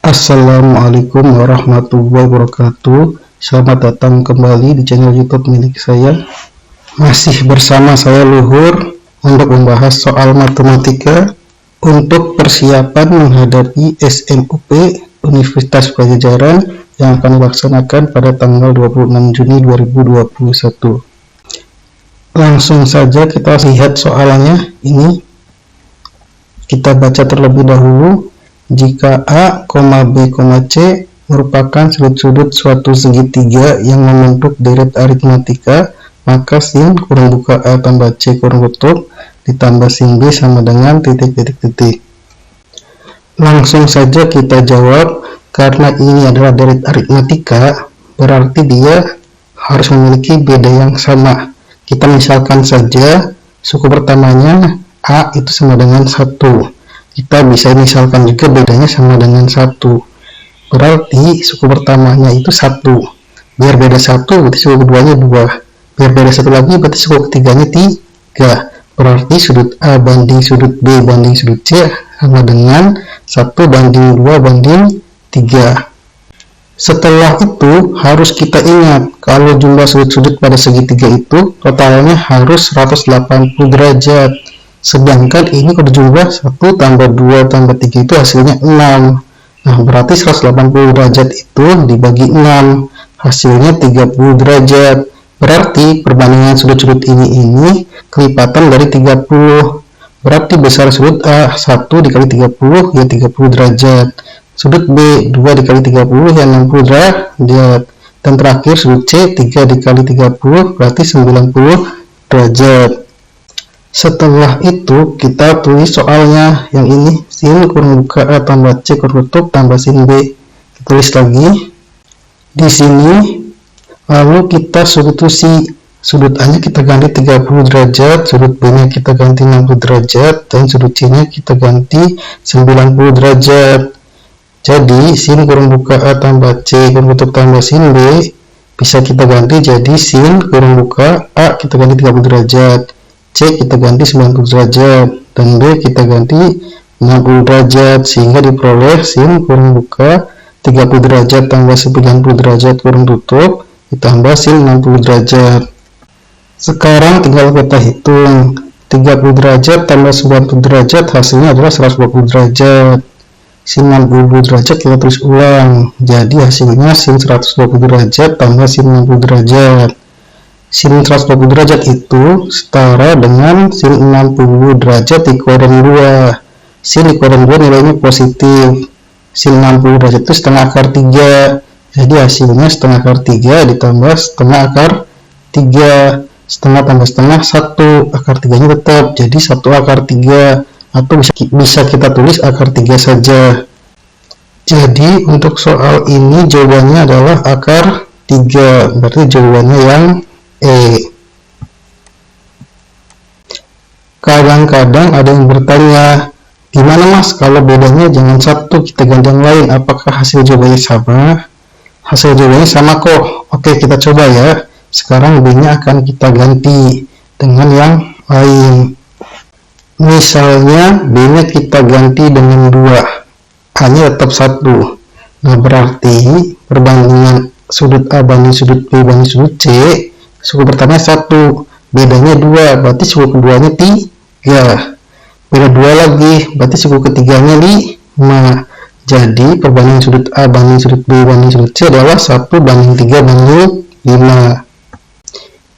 Assalamualaikum warahmatullahi wabarakatuh. Selamat datang kembali di channel YouTube milik saya. Masih bersama saya Luhur untuk membahas soal matematika untuk persiapan menghadapi SNUP Universitas Padjadjaran yang akan dilaksanakan pada tanggal 26 Juni 2021. Langsung saja kita lihat soalnya ini. Kita baca terlebih dahulu. Jika A, B, C merupakan sudut-sudut suatu segitiga yang membentuk deret aritmatika, maka sin kurang buka A tambah C kurang tutup ditambah sin B sama dengan titik. Langsung saja kita jawab, karena ini adalah deret aritmatika, berarti dia harus memiliki beda yang sama. Kita misalkan saja suku pertamanya A itu sama dengan 1. Kita bisa misalkan juga bedanya sama dengan 1. Berarti suku pertamanya itu 1. Biar beda 1, berarti suku keduanya 2. Biar beda 1 lagi, berarti suku ketiganya 3. Berarti sudut A banding sudut B banding sudut C sama dengan 1 banding 2 banding 3. Setelah itu harus kita ingat kalau jumlah sudut-sudut pada segitiga itu totalnya harus 180 derajat. Sedangkan ini kalau jumlah 1 tambah 2 tambah 3 itu hasilnya 6. Nah, berarti 180 derajat itu dibagi 6, hasilnya 30 derajat. Berarti perbandingan sudut-sudut ini kelipatan dari 30. Berarti besar sudut A 1 dikali 30 ya 30 derajat. Sudut B 2 dikali 30 ya 60 derajat. Dan terakhir sudut C 3 dikali 30 berarti 90 derajat. Setelah itu kita tulis soalnya yang ini, sin kurang buka A tambah C kurang tutup tambah sin B. Kita tulis lagi di sini, lalu kita substitusi sudut A nya kita ganti 30 derajat, sudut B nya kita ganti 60 derajat, dan sudut C nya kita ganti 90 derajat. Jadi sin kurang buka A tambah C kurang tutup tambah sin B bisa kita ganti jadi sin kurang buka A kita ganti 30 derajat, C kita ganti 90 derajat, dan B kita ganti 60 derajat, sehingga diperoleh sin kurang buka 30 derajat tambah 90 derajat kurang tutup ditambah sin 60 derajat. Sekarang tinggal kita hitung 30 derajat tambah 90 derajat hasilnya adalah 120 derajat. Sin 60 derajat kita tulis ulang, jadi hasilnya sin 120 derajat tambah sin 60 derajat. Sin 120 derajat itu setara dengan sin 60 derajat dikuadran 2. Sin dikuadran 2 nilainya positif. Sin 60 derajat itu setengah akar 3. Jadi hasilnya setengah akar 3 ditambah setengah akar 3. Setengah tambah setengah 1. Akar 3 nya tetap, jadi 1 akar 3. Atau bisa kita tulis akar 3 saja. Jadi untuk soal ini jawabannya adalah akar 3. Berarti jawabannya yang E. Kadang-kadang ada yang bertanya, gimana mas kalau bedanya jangan 1 kita ganti yang lain, apakah hasil jawabannya sama? Hasil jawabannya sama kok. Oke, kita coba ya. Sekarang B nya akan kita ganti dengan yang lain. Misalnya B nya kita ganti dengan 2, A nya tetap 1. Nah, berarti perbandingan sudut A banding sudut B banding sudut C, suku pertamanya 1, bedanya 2, berarti suku keduanya 3. Beda 2 lagi, berarti suku ketiganya 5. Jadi perbandingan sudut A banding sudut B banding sudut C adalah 1 banding 3 banding 5.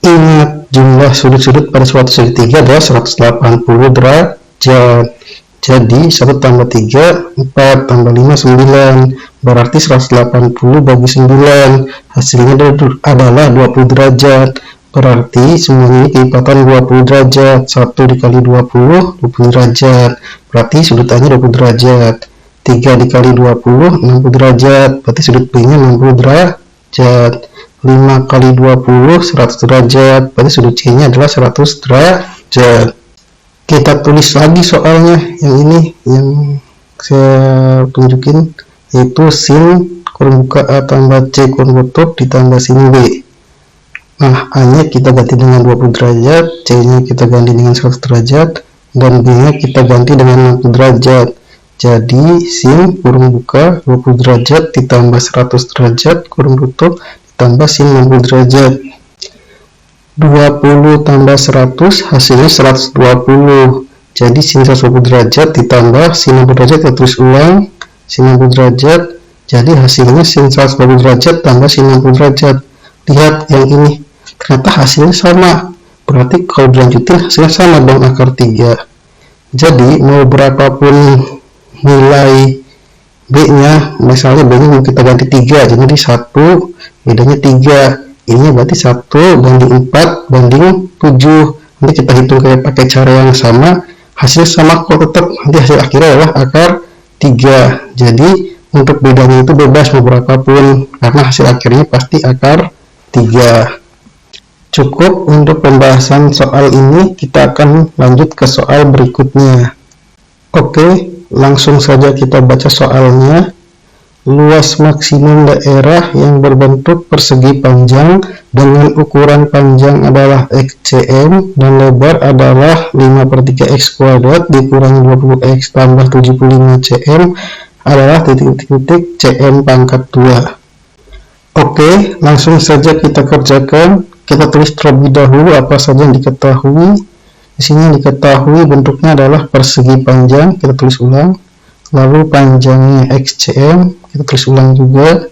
Ingat, jumlah sudut-sudut pada suatu segitiga adalah 180 derajat. Jadi 1 tambah 3 4 tambah 5 9, berarti 180 bagi 9 hasilnya adalah 20 derajat. Berarti semuanya ini kelipatan 20 derajat. 1 dikali 20 derajat, berarti sudut A nya 20 derajat. 3 dikali 20 60 derajat, berarti sudut B nya 60 derajat. 5 kali 20 100 derajat, berarti sudut C nya adalah 100 derajat. Kita tulis lagi soalnya yang ini yang saya tunjukin, yaitu sin kurang buka A tambah C kurang tutup ditambah sin B. Nah, A nya kita ganti dengan 20 derajat, C nya kita ganti dengan 100 derajat, dan B nya kita ganti dengan 60 derajat. Jadi sin kurung buka 20 derajat ditambah 100 derajat kurung tutup ditambah sin 60 derajat. 20 tambah 100 hasilnya 120. Jadi sin 120 derajat ditambah sin 60 derajat, kita tulis ulang sin 60 derajat. Jadi hasilnya sin 120 derajat tambah sin 60 derajat. Lihat yang ini, ternyata hasilnya sama. Berarti kalau dilanjutin hasilnya sama dong, akar 3. Jadi mau berapapun nilai B nya, misalnya B nya mau kita ganti 3, jadi 1 bedanya 3. Ini berarti 1 banding 4 banding 7. Nanti kita hitung kayak pakai cara yang sama, hasilnya sama kok tetap. Nanti hasil akhirnya adalah akar 3. Jadi untuk bedanya itu bebas mau berapapun, karena hasil akhirnya pasti akar 3. Cukup untuk pembahasan soal ini, kita akan lanjut ke soal berikutnya. Oke, langsung saja kita baca soalnya. Luas maksimum daerah yang berbentuk persegi panjang dengan ukuran panjang adalah XCM dan lebar adalah 5/3 X kuadrat dikurangi 20X tambah 75 cm adalah titik-titik cm pangkat 2. Oke, langsung saja kita kerjakan. Kita tulis terlebih dahulu apa saja yang diketahui. Di sini diketahui bentuknya adalah persegi panjang, kita tulis ulang. Lalu panjangnya XCM, kita tulis ulang juga.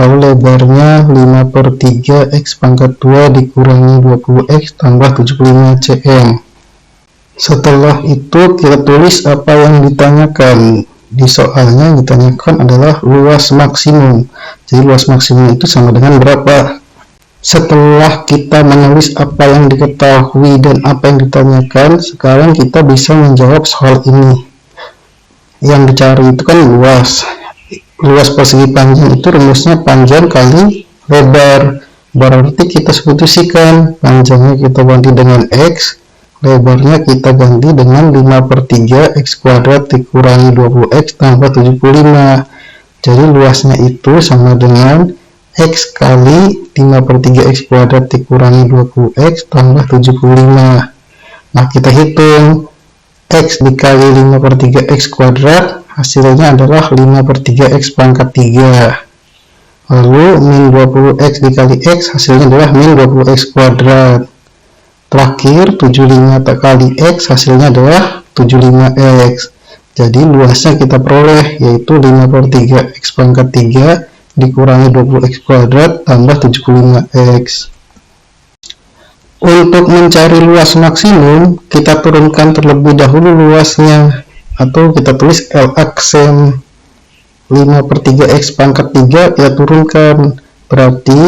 Lalu lebarnya 5/3 X pangkat 2 dikurangi 20X tambah 75 cm. Setelah itu kita tulis apa yang ditanyakan. Di soalnya yang ditanyakan adalah luas maksimum. Jadi luas maksimum itu sama dengan berapa? Setelah kita menulis apa yang diketahui dan apa yang ditanyakan, sekarang kita bisa menjawab soal ini. Yang dicari itu kan luas persegi panjang, itu rumusnya panjang kali lebar. Berarti kita substitusikan, panjangnya kita ganti dengan X, lebarnya kita ganti dengan 5/3 X kuadrat dikurangi 20X tambah 75. Jadi luasnya itu sama dengan X kali 5/3 X kuadrat dikurangi 20X tambah 75. Nah, kita hitung X dikali 5/3 X kuadrat, hasilnya adalah 5/3 X pangkat 3. Lalu min 20X dikali X, hasilnya adalah min 20X kuadrat. Terakhir 75 kali X, hasilnya adalah 75X. Jadi luasnya kita peroleh yaitu 5/3 X pangkat 3 dikurangi 20X kuadrat tambah 75X. Untuk mencari luas maksimum, kita turunkan terlebih dahulu luasnya, atau kita tulis L aksen 5/3 X pangkat 3 kita turunkan, berarti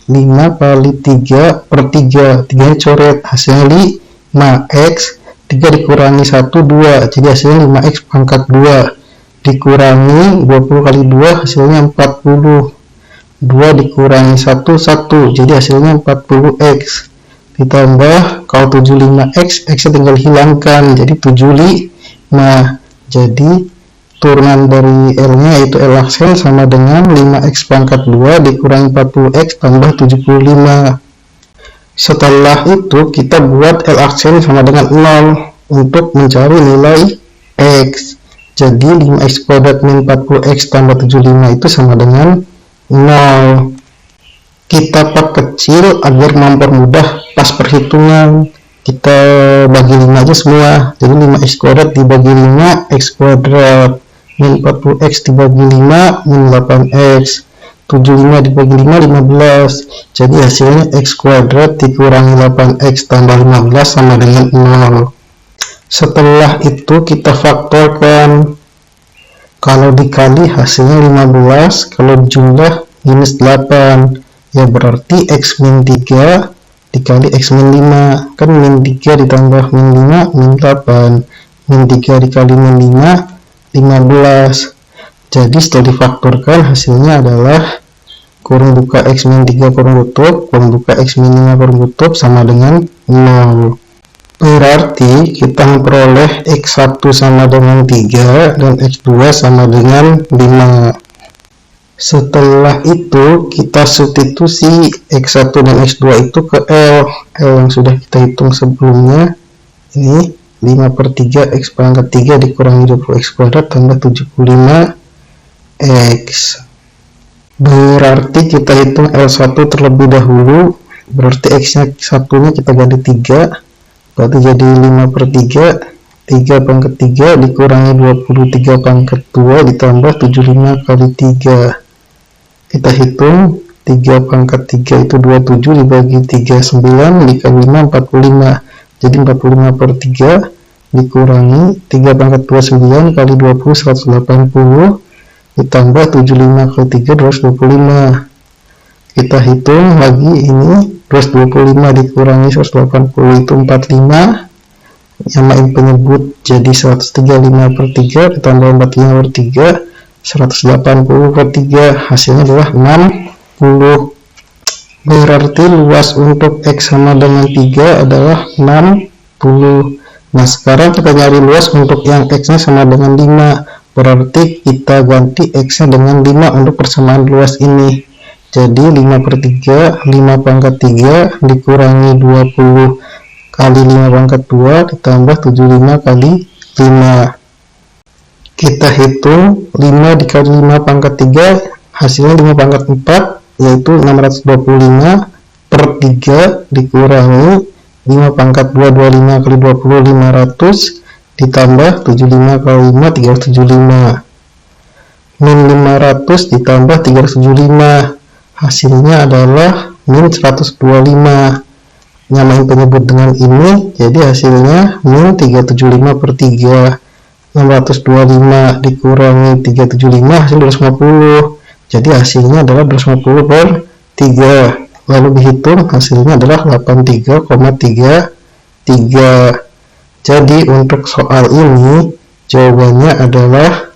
5 kali 3/3, 3 coret, hasilnya 5X, 3 dikurangi 1, 2, jadi hasilnya 5X pangkat 2 dikurangi 20 kali 2 hasilnya 40, 2 dikurangi 1, 1, jadi hasilnya 40X, ditambah kalau 75X, X tinggal hilangkan jadi 75. Jadi turunan dari L nya yaitu L aksen sama dengan 5X pangkat 2 dikurangi 40X tambah 75. Setelah itu kita buat L aksen sama dengan 0 untuk mencari nilai X. Jadi 5X kuadrat min 40X tambah 75 itu sama dengan 0. Kita perkecil agar mempermudah pas perhitungan. Kita bagi 5 aja semua. Jadi 5X kuadrat dibagi 5, X kuadrat. Min 40X dibagi 5, min 8X. 75 dibagi 5, 15. Jadi hasilnya X kuadrat dikurangi 8X tambah 15 sama dengan 0. Setelah itu kita faktorkan. Kalau dikali hasilnya 15, kalau dijumlah minus 8. Ya berarti X min 3 dikali X min 5. Kan min 3 ditambah min 5, min 8. Min 3 dikali min 5, 15. Jadi setelah difaktorkan hasilnya adalah kurung buka X min 3 kurung tutup, kurung buka X min 5 kurung tutup sama dengan 0. Berarti kita memperoleh X1 sama dengan 3 dan X2 sama dengan 5. Setelah itu kita substitusi X1 dan X2 itu ke L yang sudah kita hitung sebelumnya. Ini 5/3 X pangkat 3 dikurangi 20X kuadrat tambah 75X. Berarti kita hitung L1 terlebih dahulu. Berarti X nya satunya kita ganti 3, berarti jadi 5/3 3/3 dikurangi 23 pangkat 2 ditambah 75 kali 3. Kita hitung 3/3 itu 27 dibagi 3 9 dikali 5 45, jadi 45/3 dikurangi 3/2 9 kali 20 180 ditambah 75 kali 3 225. Kita hitung lagi, ini 225 dikurangi 180 itu 45, nyamain penyebut jadi 135/3 ditambah 45/3 180/3, hasilnya adalah 60. Berarti luas untuk X sama dengan 3 adalah 60. Nah, sekarang kita nyari luas untuk yang X nya sama dengan 5. Berarti kita ganti X nya dengan 5 untuk persamaan luas ini. Jadi 5/3 5/3 dikurangi 20 kali 5/2 ditambah 75 kali 5. Kita hitung 5 dikali 5/3 hasilnya 5/4 yaitu 625/3 dikurangi 5/2 25 kali 20 500 ditambah 75 kali 5 375 min 500 ditambah 375, hasilnya adalah min 125. Nyamain penyebut dengan ini, jadi hasilnya min 375/3. 625 dikurangi 375 hasil 250, jadi hasilnya adalah 250/3. Lalu dihitung, hasilnya adalah 83,33. Jadi untuk soal ini jawabannya adalah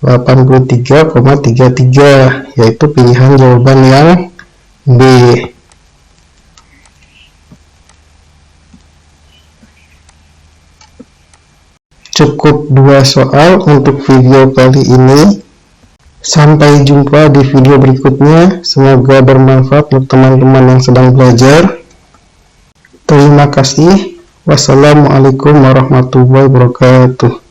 83,33, yaitu pilihan jawaban yang B. Cukup 2 soal untuk video kali ini. Sampai jumpa di video berikutnya. Semoga bermanfaat untuk teman-teman yang sedang belajar. Terima kasih. Wassalamualaikum warahmatullahi wabarakatuh.